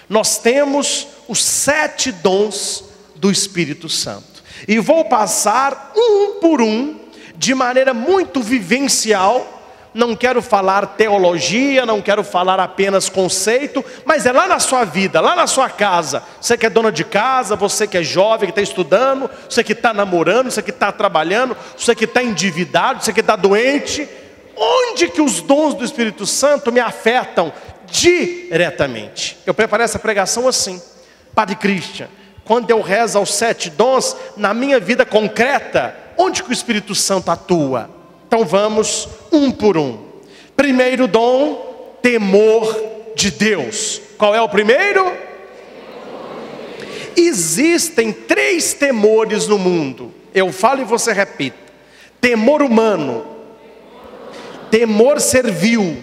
Nós temos os 7 dons do Espírito Santo. E vou passar um por um, de maneira muito vivencial. Não quero falar teologia, não quero falar apenas conceito, mas é lá na sua vida, lá na sua casa. Você que é dona de casa, você que é jovem, que está estudando, você que está namorando, você que está trabalhando, você que está endividado, você que está doente. Onde que os dons do Espírito Santo me afetam diretamente? Eu preparei essa pregação assim: Padre Christian, quando eu rezo aos 7 dons, na minha vida concreta, onde que o Espírito Santo atua? Então vamos um por um. Primeiro dom, temor de Deus. Qual é o primeiro? Existem 3 temores no mundo. Eu falo e você repita: temor humano, temor servil,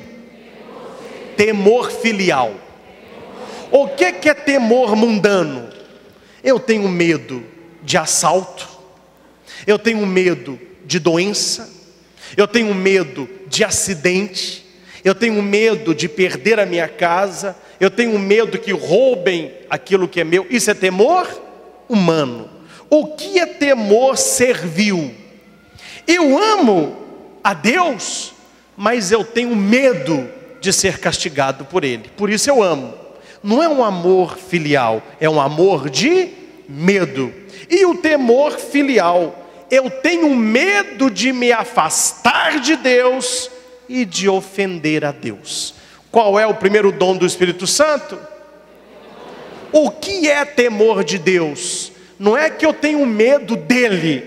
temor filial. O que é temor mundano? Eu tenho medo de assalto, eu tenho medo de doença, eu tenho medo de acidente, eu tenho medo de perder a minha casa, eu tenho medo que roubem aquilo que é meu. Isso é temor humano. O que é temor servil? Eu amo a Deus, mas eu tenho medo de ser castigado por Ele, por isso eu amo. Não é um amor filial, é um amor de medo. E o temor filial: eu tenho medo de me afastar de Deus e de ofender a Deus. Qual é o primeiro dom do Espírito Santo? O que é temor de Deus? Não é que eu tenho medo dele,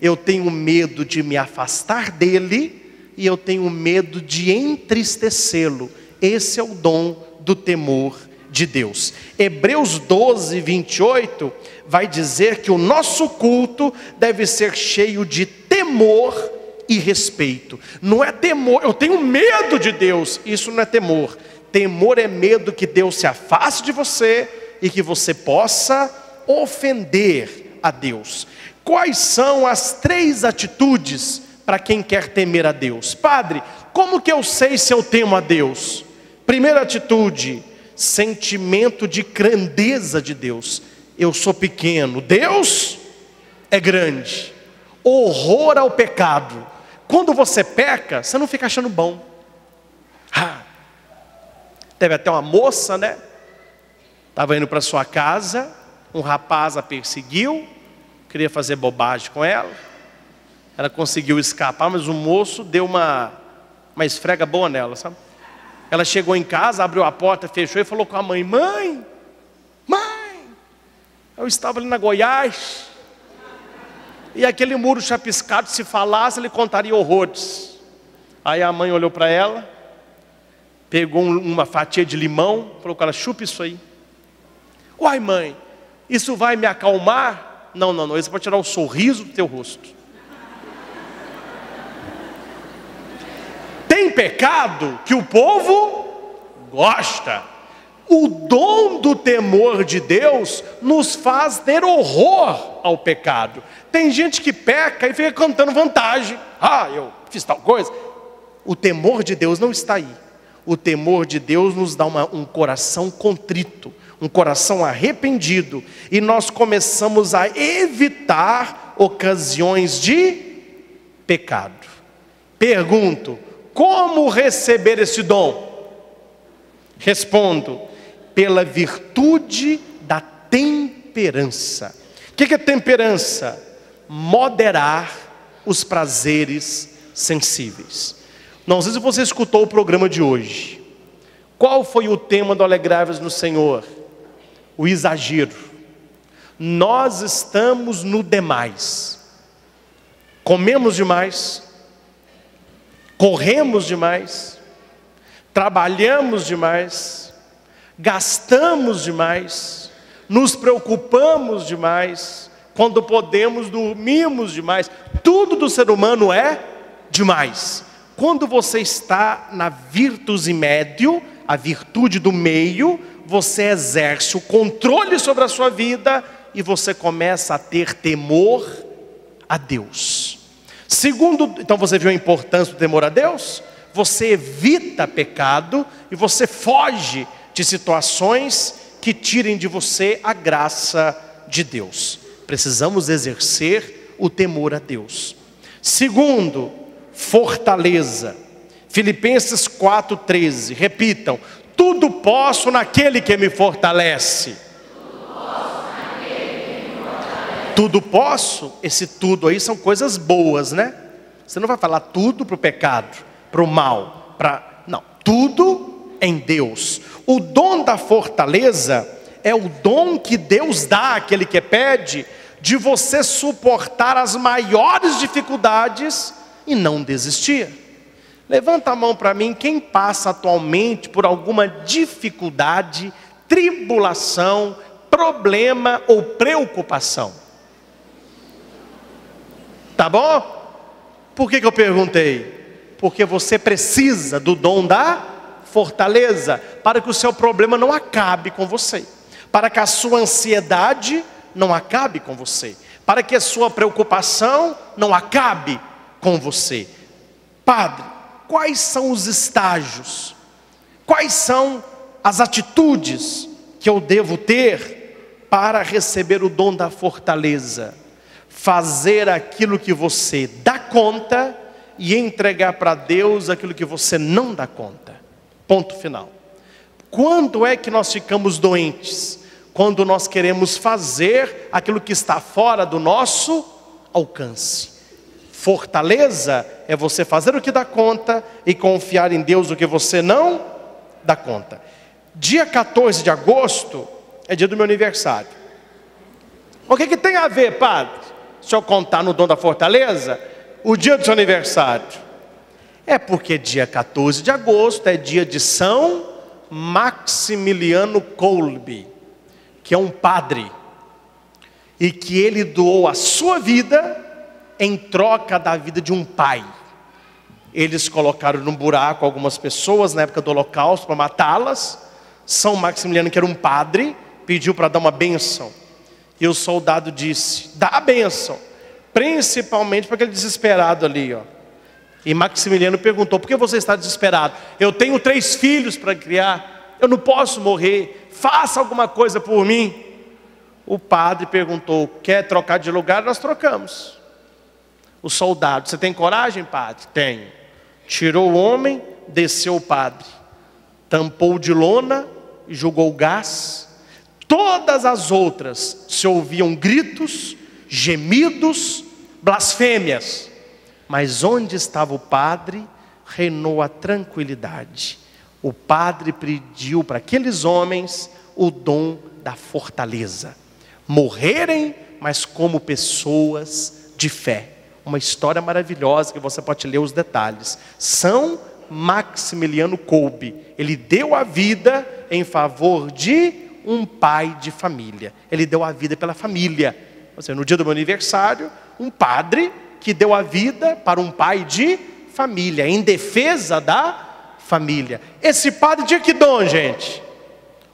eu tenho medo de me afastar dele e eu tenho medo de entristecê-lo. Esse é o dom do temor de Deus. Hebreus 12, 28 vai dizer que o nosso culto deve ser cheio de temor e respeito. Não é temor, eu tenho medo de Deus, isso não é temor. Temor é medo que Deus se afaste de você e que você possa ofender a Deus. Quais são as 3 atitudes para quem quer temer a Deus? Padre, como que eu sei se eu temo a Deus? Primeira atitude: sentimento de grandeza de Deus. Eu sou pequeno, Deus é grande. Horror ao pecado. Quando você peca, você não fica achando bom. Teve até uma moça, né? Estava indo para sua casa, um rapaz a perseguiu, queria fazer bobagem com ela. Ela conseguiu escapar, mas o moço deu uma esfrega boa nela, sabe? Ela chegou em casa, abriu a porta, fechou e falou com a mãe: Mãe, eu estava ali na Goiás, e aquele muro chapiscado, se falasse, ele contaria horrores. Aí a mãe olhou para ela, pegou uma fatia de limão, falou com ela: chupa isso aí. Uai, mãe, isso vai me acalmar? Não, isso vai tirar o sorriso do teu rosto. Tem pecado que o povo gosta. O dom do temor de Deus nos faz ter horror ao pecado. Tem gente que peca e fica cantando vantagem: eu fiz tal coisa. O temor de Deus não está aí. O temor de Deus nos dá um coração contrito, um coração arrependido, e nós começamos a evitar ocasiões de pecado. Pergunto: como receber esse dom? Respondo: pela virtude da temperança. O que é temperança? Moderar os prazeres sensíveis. Não sei se você escutou o programa de hoje. Qual foi o tema do Alegrai-vos no Senhor? O exagero. Nós estamos no demais. Comemos demais, corremos demais, trabalhamos demais, gastamos demais, nos preocupamos demais, quando podemos dormimos demais. Tudo do ser humano é demais. Quando você está na virtus médio, a virtude do meio, você exerce o controle sobre a sua vida e você começa a ter temor a Deus. Segundo, então você viu a importância do temor a Deus? Você evita pecado e você foge de situações que tirem de você a graça de Deus. Precisamos exercer o temor a Deus. Segundo, fortaleza. Filipenses 4,13, repitam: tudo posso naquele que me fortalece. Tudo posso, esse tudo aí são coisas boas, né? Você não vai falar tudo para o pecado, para o mal, não, tudo em Deus. O dom da fortaleza é o dom que Deus dá àquele que pede, de você suportar as maiores dificuldades e não desistir. Levanta a mão para mim, quem passa atualmente por alguma dificuldade, tribulação, problema ou preocupação? Tá bom? Por que eu perguntei? Porque você precisa do dom da fortaleza, para que o seu problema não acabe com você, para que a sua ansiedade não acabe com você, para que a sua preocupação não acabe com você. Padre, quais são os estágios? Quais são as atitudes que eu devo ter para receber o dom da fortaleza? Fazer aquilo que você dá conta e entregar para Deus aquilo que você não dá conta. Ponto final. Quando é que nós ficamos doentes? Quando nós queremos fazer aquilo que está fora do nosso alcance. Fortaleza é você fazer o que dá conta e confiar em Deus o que você não dá conta. Dia 14 de agosto é dia do meu aniversário. O que tem a ver, padre? Se eu contar no dom da fortaleza, o dia do seu aniversário. É porque dia 14 de agosto é dia de São Maximiliano Kolbe, que é um padre, e que ele doou a sua vida em troca da vida de um pai. Eles colocaram num buraco algumas pessoas na época do Holocausto para matá-las. São Maximiliano, que era um padre, pediu para dar uma bênção. E o soldado disse: dá a bênção, principalmente para aquele desesperado ali, ó. E Maximiliano perguntou: por que você está desesperado? Eu tenho 3 filhos para criar, eu não posso morrer, faça alguma coisa por mim. O padre perguntou: quer trocar de lugar? Nós trocamos. O soldado: você tem coragem, padre? Tenho. Tirou o homem, desceu o padre, tampou de lona e jogou gás. Todas as outras se ouviam gritos, gemidos, blasfêmias. Mas onde estava o padre, reinou a tranquilidade. O padre pediu para aqueles homens o dom da fortaleza. Morrerem, mas como pessoas de fé. Uma história maravilhosa que você pode ler os detalhes. São Maximiliano Kolbe, ele deu a vida em favor de um pai de família. Ele deu a vida pela família. Ou seja, no dia do meu aniversário, um padre que deu a vida para um pai de família, em defesa da família. Esse padre tinha que dom, gente?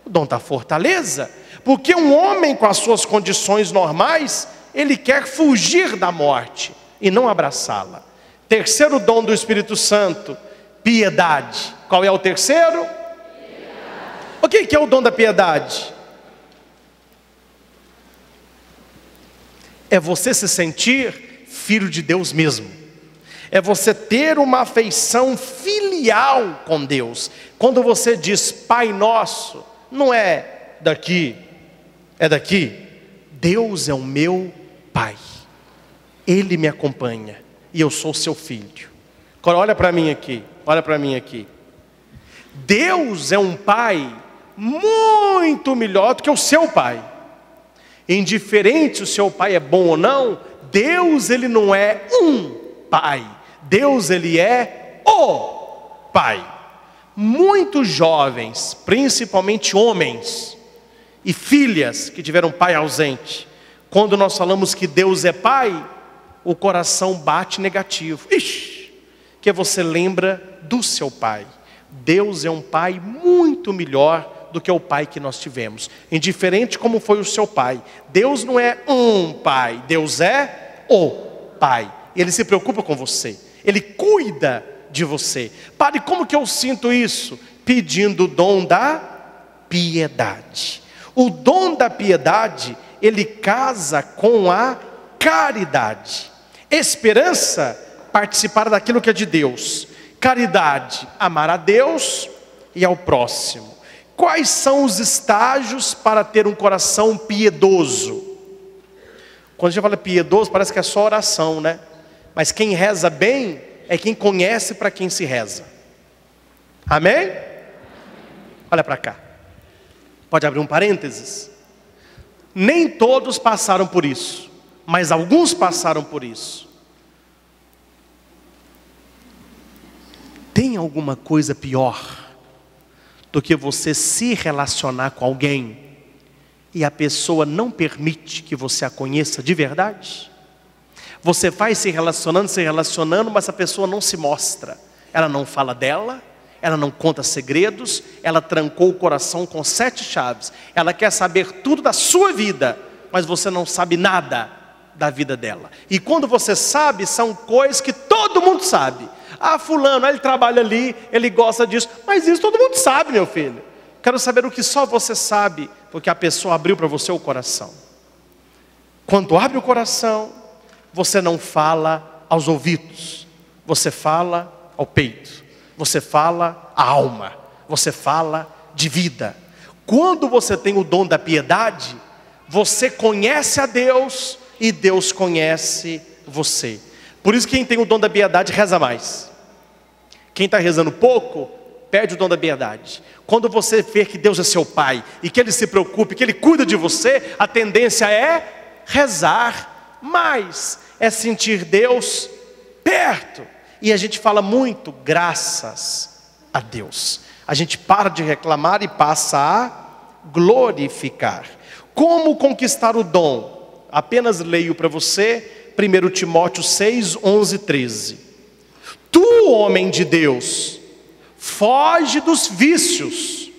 O dom da fortaleza. Porque um homem com as suas condições normais, ele quer fugir da morte e não abraçá-la. Terceiro dom do Espírito Santo, piedade. Qual é o terceiro? Piedade. O que é o dom da piedade? É você se sentir filho de Deus mesmo. É você ter uma afeição filial com Deus. Quando você diz Pai Nosso, não é daqui, é daqui. Deus é o meu Pai. Ele me acompanha e eu sou seu filho. Agora olha para mim aqui, olha para mim aqui. Deus é um Pai muito melhor do que o seu pai. Indiferente se o seu pai é bom ou não, Deus, ele não é um pai. Deus, ele é o Pai. Muitos jovens, principalmente homens e filhas que tiveram pai ausente, quando nós falamos que Deus é Pai, o coração bate negativo. Ixi, que você lembra do seu pai. Deus é um Pai muito melhor do que o pai que nós tivemos. Indiferente como foi o seu pai. Deus não é um pai, Deus é o Pai. Ele se preocupa com você. Ele cuida de você. Padre, como que eu sinto isso? Pedindo o dom da piedade. O dom da piedade, ele casa com a caridade. Esperança, participar daquilo que é de Deus. Caridade, amar a Deus e ao próximo. Quais são os estágios para ter um coração piedoso? Quando a gente fala piedoso, parece que é só oração, né? Mas quem reza bem é quem conhece para quem se reza. Amém? Olha para cá. Pode abrir um parênteses? Nem todos passaram por isso, mas alguns passaram por isso. Tem alguma coisa pior do que você se relacionar com alguém e a pessoa não permite que você a conheça de verdade? Você vai se relacionando, mas a pessoa não se mostra. Ela não fala dela, ela não conta segredos, ela trancou o coração com 7 chaves. Ela quer saber tudo da sua vida, mas você não sabe nada da vida dela. E quando você sabe, são coisas que todo mundo sabe. Ah, fulano, ele trabalha ali, ele gosta disso. Mas isso todo mundo sabe, meu filho. Quero saber o que só você sabe, porque a pessoa abriu para você o coração. Quando abre o coração, você não fala aos ouvidos, você fala ao peito, você fala à alma, você fala de vida. Quando você tem o dom da piedade, você conhece a Deus e Deus conhece você. Por isso quem tem o dom da piedade reza mais. Quem está rezando pouco, perde o dom da piedade. Quando você vê que Deus é seu Pai e que Ele se preocupa, que Ele cuida de você, a tendência é rezar mais, é sentir Deus perto. E a gente fala muito, graças a Deus. A gente para de reclamar e passa a glorificar. Como conquistar o dom? Apenas leio para você 1 Timóteo 6, 11 e 13. Tu, homem de Deus, foge dos vícios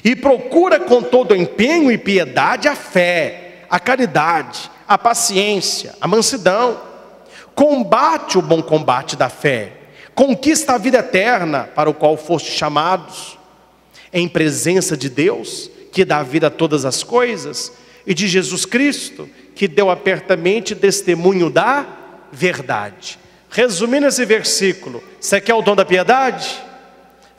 e procura com todo empenho e piedade a fé, a caridade, a paciência, a mansidão. Combate o bom combate da fé, conquista a vida eterna para o qual foste chamados, em presença de Deus, que dá vida a todas as coisas, e de Jesus Cristo, que deu apertamente testemunho da verdade. Resumindo esse versículo, você quer o dom da piedade?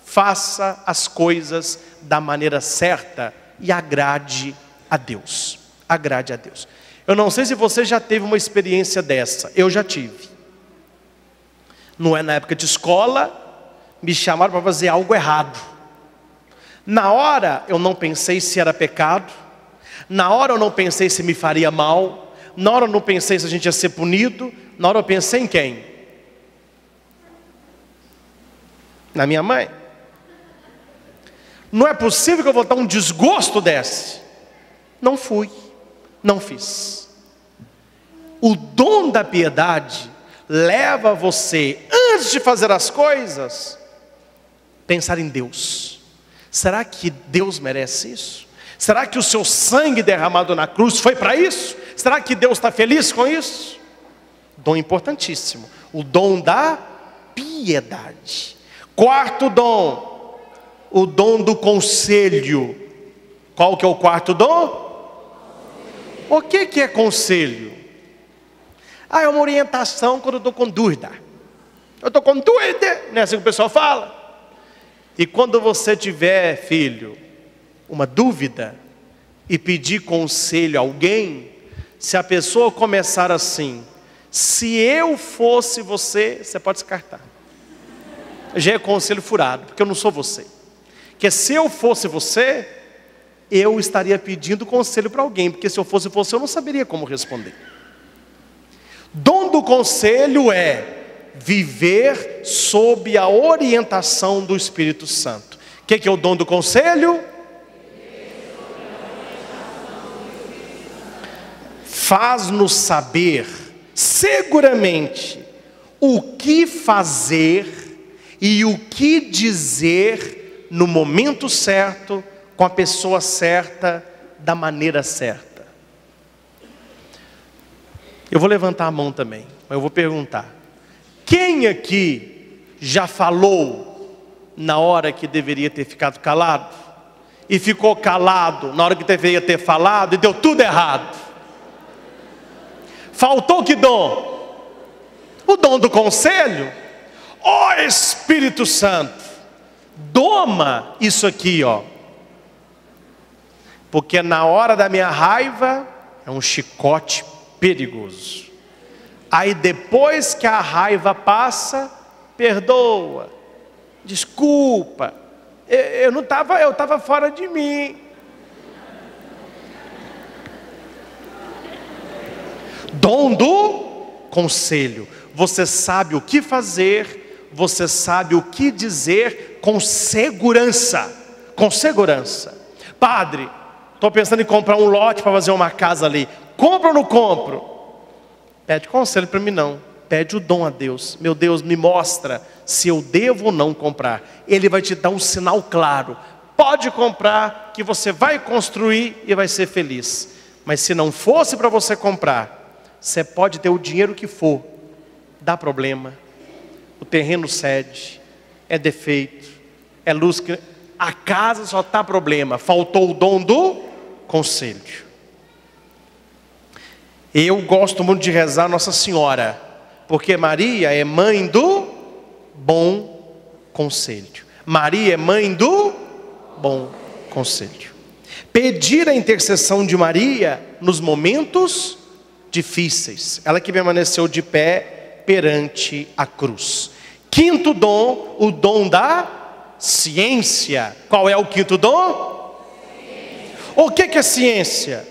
Faça as coisas da maneira certa e agrade a Deus. Agrade a Deus. Eu não sei se você já teve uma experiência dessa, eu já tive. Não é na época de escola, me chamaram para fazer algo errado. Na hora eu não pensei se era pecado, na hora eu não pensei se me faria mal, na hora eu não pensei se a gente ia ser punido, na hora eu pensei em quem? Na minha mãe. Não é possível que eu vou dar um desgosto desse. Não fui, não fiz. O dom da piedade leva você, antes de fazer as coisas, pensar em Deus. Será que Deus merece isso? Será que o seu sangue derramado na cruz foi para isso? Será que Deus está feliz com isso? Dom importantíssimo, o dom da piedade. Quarto dom, o dom do conselho. Qual que é o quarto dom? O que é conselho? É uma orientação quando eu estou com dúvida. Eu estou com dúvida, não é assim que o pessoal fala? E quando você tiver, filho, uma dúvida e pedir conselho a alguém, se a pessoa começar assim, se eu fosse você, você pode descartar. Já é conselho furado, porque eu não sou você. Que se eu fosse você, eu estaria pedindo conselho para alguém, porque se eu fosse você, eu não saberia como responder. Dom do conselho é viver sob a orientação do Espírito Santo. O que é o dom do conselho? Faz-nos saber seguramente o que fazer e o que dizer no momento certo, com a pessoa certa, da maneira certa. Eu vou levantar a mão também, mas eu vou perguntar: quem aqui já falou na hora que deveria ter ficado calado? e ficou calado na hora que deveria ter falado e deu tudo errado. Faltou que dom? O dom do conselho. Ó Espírito Santo, doma isso aqui, ó. Porque na hora da minha raiva é um chicote perigoso. Aí depois que a raiva passa, perdoa, desculpa, eu estava fora de mim. Dom do conselho. Você sabe o que fazer, você sabe o que dizer com segurança. Com segurança. Padre, estou pensando em comprar um lote para fazer uma casa ali. Compro ou não compro? Pede conselho para mim não. Pede o dom a Deus. Meu Deus, me mostra se eu devo ou não comprar. Ele vai te dar um sinal claro. Pode comprar, que você vai construir e vai ser feliz. Mas se não fosse para você comprar, você pode ter o dinheiro que for, dá problema, o terreno cede, é defeito, é luz que... A casa só está problema, faltou o dom do conselho. Eu gosto muito de rezar Nossa Senhora, porque Maria é mãe do bom conselho. Maria é mãe do bom conselho. Pedir a intercessão de Maria nos momentos difíceis. Ela que permaneceu de pé perante a cruz. Quinto dom, o dom da ciência. Qual é o quinto dom? Ciência. O que é ciência?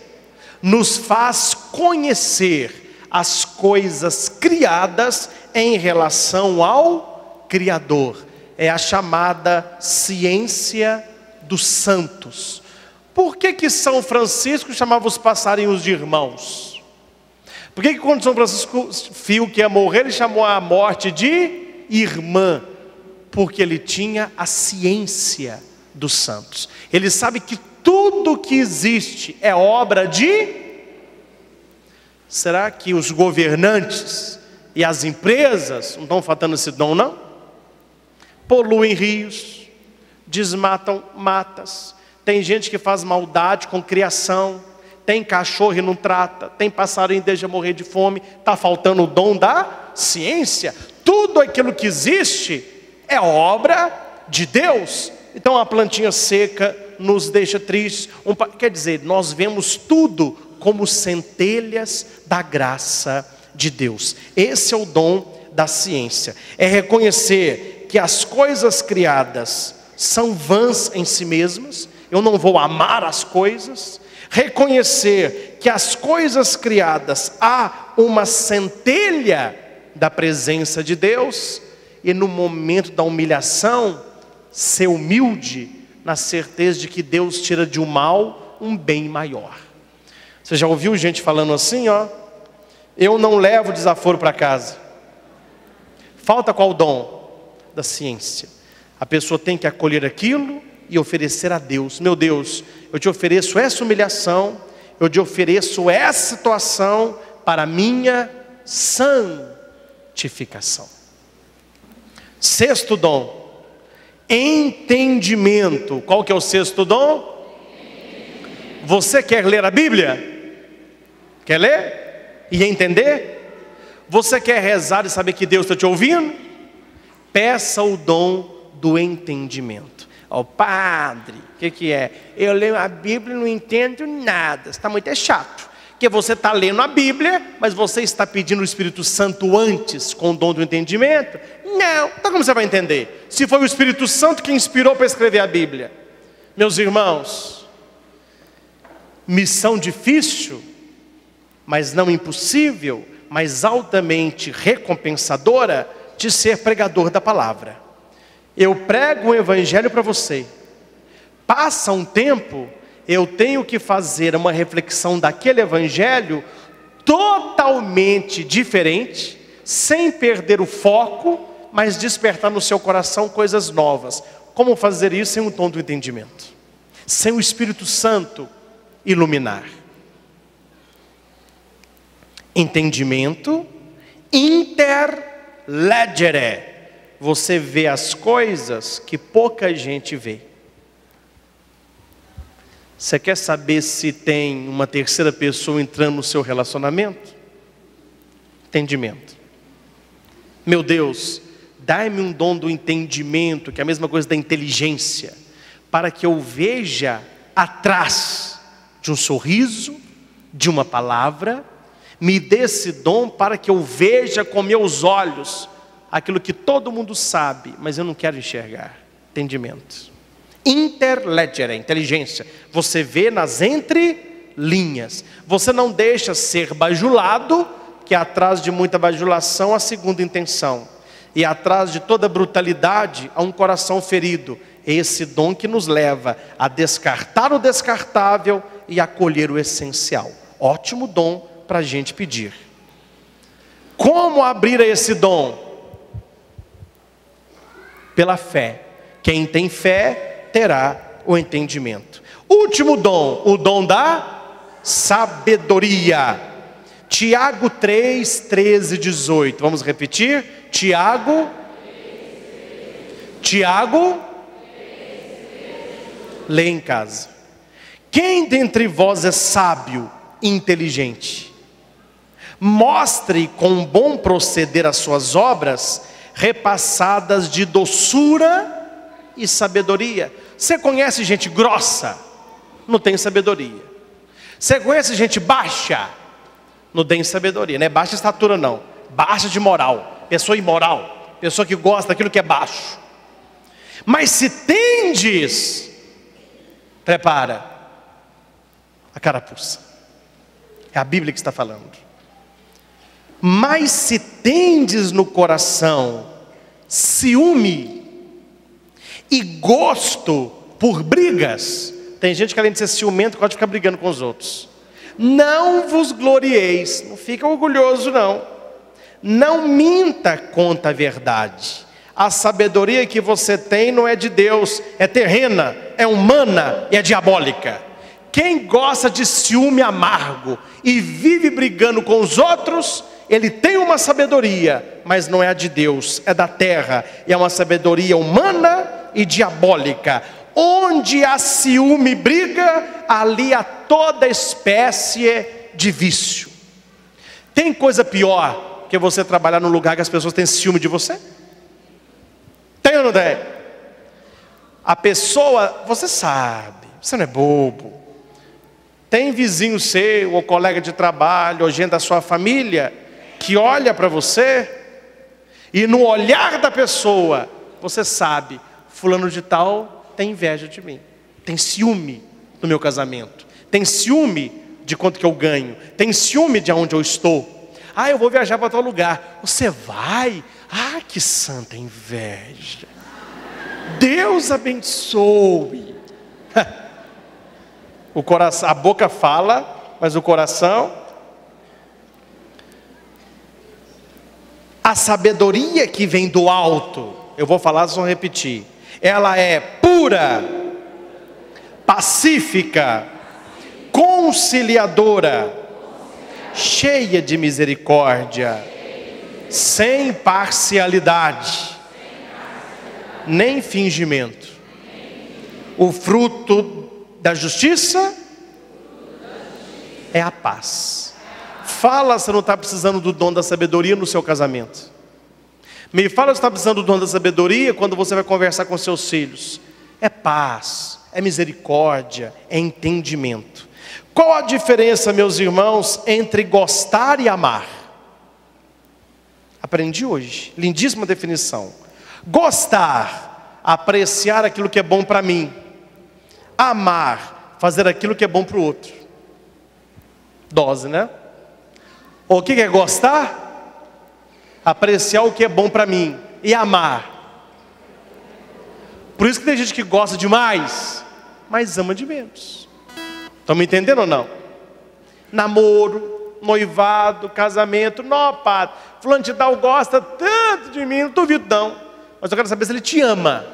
Nos faz conhecer as coisas criadas em relação ao Criador. É a chamada ciência dos santos. Por que São Francisco chamava os passarinhos de irmãos? Por que quando São Francisco viu que ia morrer, ele chamou a morte de irmã? Porque ele tinha a ciência dos santos. Ele sabe que tudo que existe é obra de... Será que os governantes e as empresas não estão faltando esse dom, não? Poluem rios, desmatam matas. Tem gente que faz maldade com criação. Tem cachorro e não trata, tem passarinho e deixa morrer de fome. Está faltando o dom da ciência. Tudo aquilo que existe é obra de Deus. Então a plantinha seca nos deixa tristes. Quer dizer, nós vemos tudo como centelhas da graça de Deus. Esse é o dom da ciência. É reconhecer que as coisas criadas são vãs em si mesmas. Eu não vou amar as coisas. Reconhecer que as coisas criadas há uma centelha da presença de Deus, e no momento da humilhação, ser humilde na certeza de que Deus tira de um mal um bem maior. Você já ouviu gente falando assim, ó? Eu não levo desaforo para casa. Falta qual dom? Da ciência. A pessoa tem que acolher aquilo e oferecer a Deus. Meu Deus, eu te ofereço essa humilhação, eu te ofereço essa situação para minha santificação. Sexto dom, entendimento. Qual que é o sexto dom? Você quer ler a Bíblia? Quer ler e entender? Você quer rezar e saber que Deus está te ouvindo? Peça o dom do entendimento. Ó, padre, o que é? Eu leio a Bíblia e não entendo nada. Está muito chato. Porque você está lendo a Bíblia, mas você está pedindo o Espírito Santo antes, com o dom do entendimento? Não. Então como você vai entender? Se foi o Espírito Santo que inspirou para escrever a Bíblia. Meus irmãos, missão difícil, mas não impossível, mas altamente recompensadora, de ser pregador da palavra. Eu prego o Evangelho para você. Passa um tempo, eu tenho que fazer uma reflexão daquele Evangelho totalmente diferente, sem perder o foco, mas despertar no seu coração coisas novas. Como fazer isso sem o dom do entendimento? Sem o Espírito Santo iluminar. Entendimento, interlegere. Você vê as coisas que pouca gente vê. Você quer saber se tem uma terceira pessoa entrando no seu relacionamento? Entendimento. Meu Deus, dai-me um dom do entendimento, que é a mesma coisa da inteligência, para que eu veja atrás de um sorriso, de uma palavra. Me dê esse dom para que eu veja com meus olhos aquilo que todo mundo sabe, mas eu não quero enxergar. Entendimento. Interlegere, inteligência. Você vê nas entrelinhas. Você não deixa ser bajulado, que atrás de muita bajulação há segunda intenção. E atrás de toda brutalidade há um coração ferido. É esse dom que nos leva a descartar o descartável e acolher o essencial. Ótimo dom para a gente pedir. Como abrir esse dom? Pela fé. Quem tem fé terá o entendimento. Último dom, o dom da sabedoria. Tiago 3, 13, 18. Vamos repetir? Tiago. Lê em casa. Quem dentre vós é sábio e inteligente? Mostre com bom proceder as suas obras, repassadas de doçura e sabedoria. Você conhece gente grossa? Não tem sabedoria. Você conhece gente baixa? Não tem sabedoria. Não é baixa estatura não, baixa de moral. Pessoa imoral, pessoa que gosta daquilo que é baixo. Mas se tendes, prepara a carapuça. É a Bíblia que está falando. Mas se tendes no coração ciúme e gosto por brigas. Tem gente que além de ser ciumento pode ficar brigando com os outros. Não vos glorieis, não fica orgulhoso não. Não minta contra a verdade. A sabedoria que você tem não é de Deus, é terrena, é humana e é diabólica. Quem gosta de ciúme amargo e vive brigando com os outros, ele tem uma sabedoria, mas não é a de Deus, é da terra. E é uma sabedoria humana e diabólica. Onde há ciúme e briga, ali há toda espécie de vício. Tem coisa pior que você trabalhar num lugar que as pessoas têm ciúme de você? Tem ou não tem? A pessoa, você sabe, você não é bobo. Tem vizinho seu, ou colega de trabalho, ou gente da sua família, que olha para você, e no olhar da pessoa, você sabe, fulano de tal tem inveja de mim, tem ciúme do meu casamento, tem ciúme de quanto que eu ganho, tem ciúme de onde eu estou. Ah, eu vou viajar para tal lugar. Você vai? Ah, que santa inveja. Deus abençoe. O coração, a boca fala, mas o coração. A sabedoria que vem do alto, eu vou falar, só repetir. Ela é pura, pacífica, conciliadora, cheia de misericórdia, sem parcialidade, nem fingimento. O fruto da justiça é a paz. Fala se não está precisando do dom da sabedoria no seu casamento. Me fala se está precisando do dom da sabedoria quando você vai conversar com seus filhos. É paz, é misericórdia, é entendimento. Qual a diferença, meus irmãos, entre gostar e amar? Aprendi hoje, lindíssima definição. Gostar, apreciar aquilo que é bom para mim. Amar, fazer aquilo que é bom para o outro. Dose, né? O que é gostar? Apreciar o que é bom para mim. E amar. Por isso que tem gente que gosta demais, mas ama de menos. Estão me entendendo ou não? Namoro, noivado, casamento. Não, padre, fulano de tal gosta tanto de mim, não duvido não. Mas eu quero saber se ele te ama.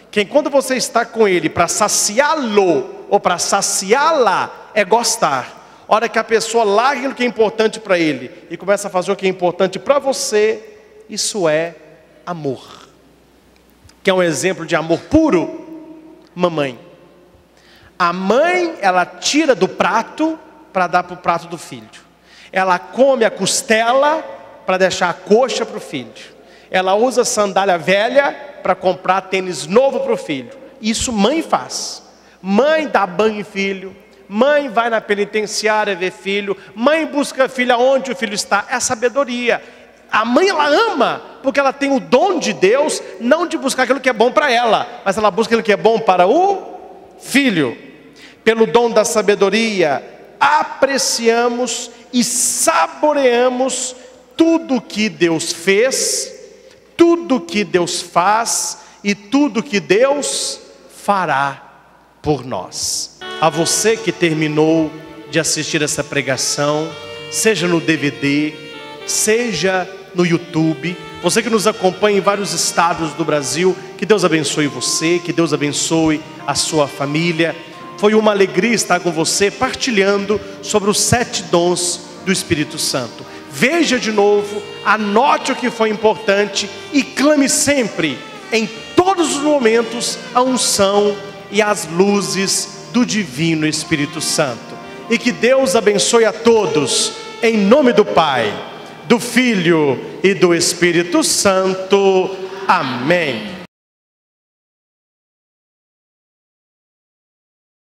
Que enquanto você está com ele para saciá-lo ou para saciá-la, é gostar. A hora que a pessoa larga aquilo que é importante para ele e começa a fazer o que é importante para você, isso é amor. Quer um exemplo de amor puro? Mamãe. A mãe, ela tira do prato para dar para o prato do filho. Ela come a costela para deixar a coxa para o filho. Ela usa sandália velha para comprar tênis novo para o filho. Isso mãe faz. Mãe dá banho em filho. Mãe vai na penitenciária ver filho. Mãe busca filho aonde o filho está. É sabedoria. A mãe, ela ama, porque ela tem o dom de Deus, não de buscar aquilo que é bom para ela, mas ela busca aquilo que é bom para o filho. Pelo dom da sabedoria, apreciamos e saboreamos tudo que Deus fez, tudo que Deus faz e tudo que Deus fará por nós. A você que terminou de assistir essa pregação, seja no DVD, seja no YouTube, você que nos acompanha em vários estados do Brasil, que Deus abençoe você, que Deus abençoe a sua família. Foi uma alegria estar com você partilhando sobre os 7 dons do Espírito Santo. Veja de novo, anote o que foi importante e clame sempre, em todos os momentos, a unção e as luzes do Divino Espírito Santo. E que Deus abençoe a todos, em nome do Pai, do Filho e do Espírito Santo. Amém.